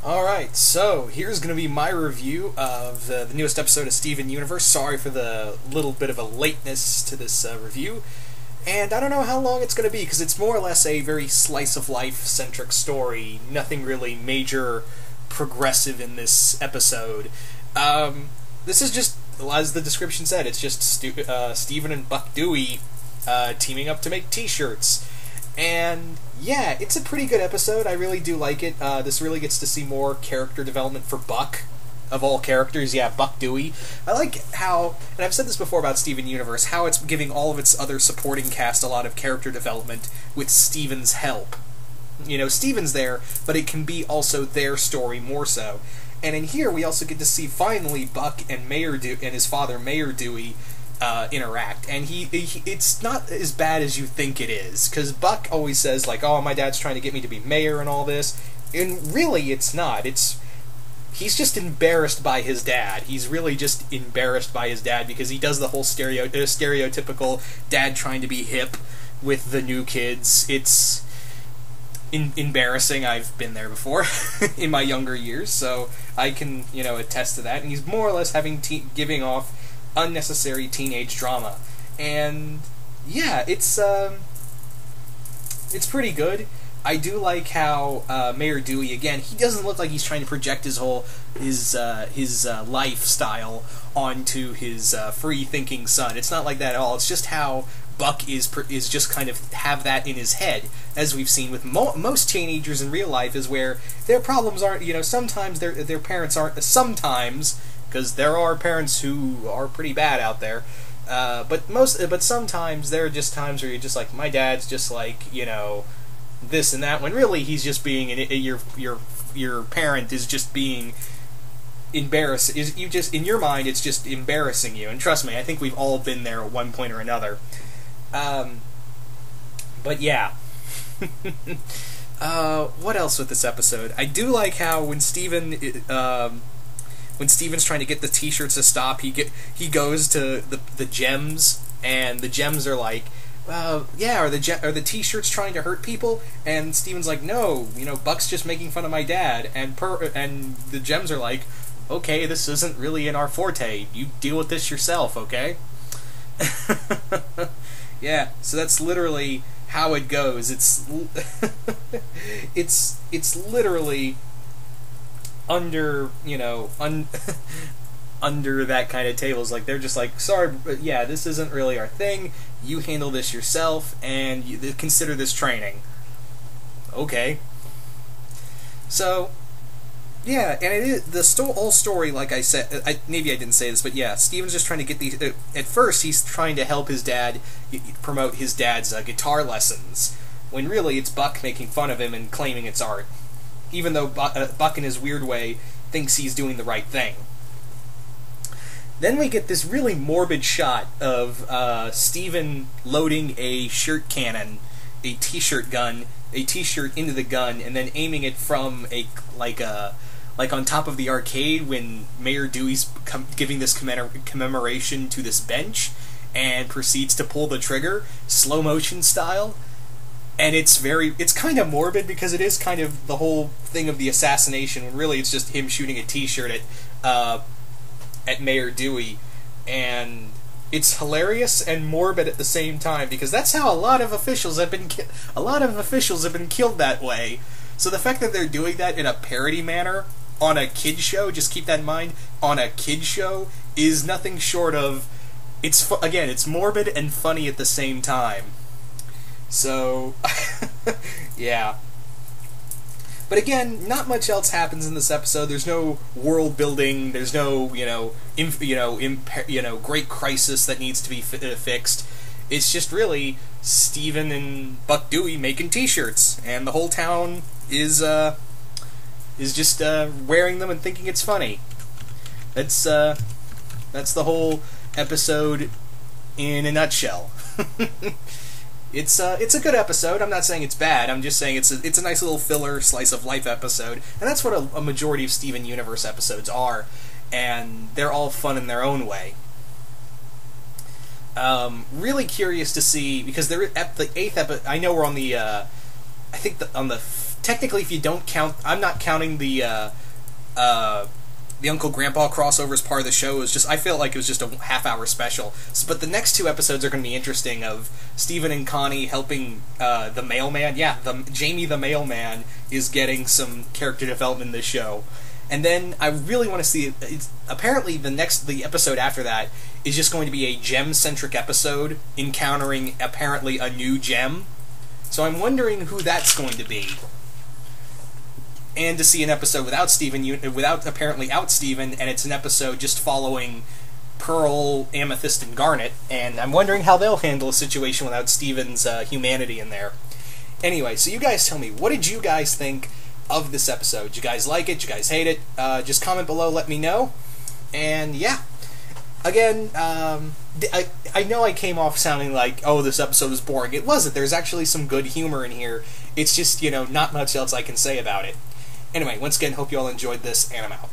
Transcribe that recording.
Alright, so here's going to be my review of the newest episode of Steven Universe. Sorry for the little bit of a lateness to this review. And I don't know how long it's going to be, because it's more or less a very slice-of-life-centric story. Nothing really major progressive in this episode. This is just, as the description said, it's just Steven and Buck Dewey teaming up to make t-shirts. And yeah, it's a pretty good episode. I really do like it. This really gets to see more character development for Buck. Of all characters, yeah, Buck Dewey. I like how, and I've said this before about Steven Universe, how it's giving all of its other supporting cast a lot of character development with Steven's help. You know, Steven's there, but it can be also their story more so. And in here, we also get to see, finally, Buck and his father, Mayor Dewey, interact, and it's not as bad as you think it is, because Buck always says, like, oh, my dad's trying to get me to be mayor and all this, and really it's not. He's just embarrassed by his dad. He's really just embarrassed by his dad, because he does the whole stereotypical dad trying to be hip with the new kids. It's embarrassing. I've been there before in my younger years, so I can, attest to that, and he's more or less giving off unnecessary teenage drama. And yeah, it's pretty good. I do like how Mayor Dewey, again, he doesn't look like he's trying to project his lifestyle onto his free-thinking son. It's not like that at all. It's just how Buck is just kind of have that in his head, as we've seen with most teenagers in real life, is where their problems aren't, sometimes their parents aren't, sometimes, because there are parents who are pretty bad out there, but sometimes there are just times where you're just like, my dad's just like, this and that, when really he's just being your parent is just being embarrassed. In your mind, it's just embarrassing you. And trust me, I think we've all been there at one point or another. But yeah. What else with this episode? I do like how when Steven's trying to get the t-shirts to stop, he goes to the gems, and the gems are like, yeah, are the t-shirts trying to hurt people? And Steven's like, no, Buck's just making fun of my dad, and the gems are like, okay, this isn't really in our forte. You deal with this yourself, okay? Yeah, so that's literally how it goes. It's literally under, under that kind of tables. Like, they're just like, sorry, but yeah, this isn't really our thing. You handle this yourself, and consider this training. Okay. So, yeah, and it is the whole story. Like I said, maybe I didn't say this, but yeah, Steven's just trying to get these. At first, he's trying to help his dad promote his dad's guitar lessons, when really it's Buck making fun of him and claiming it's art, even though Buck in his weird way thinks he's doing the right thing. Then we get this really morbid shot of Steven loading a shirt cannon, a t-shirt into the gun, and then aiming it from like on top of the arcade when Mayor Dewey's giving this commemoration to this bench, and proceeds to pull the trigger, slow motion style. And it's kind of morbid, because it is kind of the whole thing of the assassination, when really it's just him shooting a t-shirt at Mayor Dewey, and it's hilarious and morbid at the same time, because that's how a lot of officials have been killed that way. So the fact that they're doing that in a parody manner on a kid show, just keep that in mind, on a kid show, is nothing short of, it's morbid and funny at the same time. So yeah. But again, not much else happens in this episode. There's no world building. There's no, great crisis that needs to be fixed. It's just really Steven and Buck Dewey making t-shirts, and the whole town is just wearing them and thinking it's funny. That's the whole episode in a nutshell. It's a good episode. I'm not saying it's bad. I'm just saying it's a nice little filler slice of life episode, and that's what a majority of Steven Universe episodes are, and they're all fun in their own way. Really curious to see, because they're at the 8th episode. I know we're on the I think on the technically, if you don't count, I'm not counting the Uncle Grandpa crossover as part of the show. It was just, I felt like it was just a half-hour special. But the next two episodes are going to be interesting, of Steven and Connie helping the mailman. Yeah, Jamie the mailman is getting some character development in this show. And then I really want to see, apparently the episode after that is just going to be a gem-centric episode, encountering apparently a new gem. So I'm wondering who that's going to be. And to see an episode without Steven, apparently out Steven, and it's an episode just following Pearl, Amethyst, and Garnet, and I'm wondering how they'll handle a situation without Steven's humanity in there. Anyway, so you guys tell me, what did you guys think of this episode? Did you guys like it? Did you guys hate it? Just comment below, let me know. And yeah, again, I know I came off sounding like, oh, this episode is boring. It wasn't. There's actually some good humor in here. It's just, not much else I can say about it. Anyway, once again, hope you all enjoyed this, and I'm out.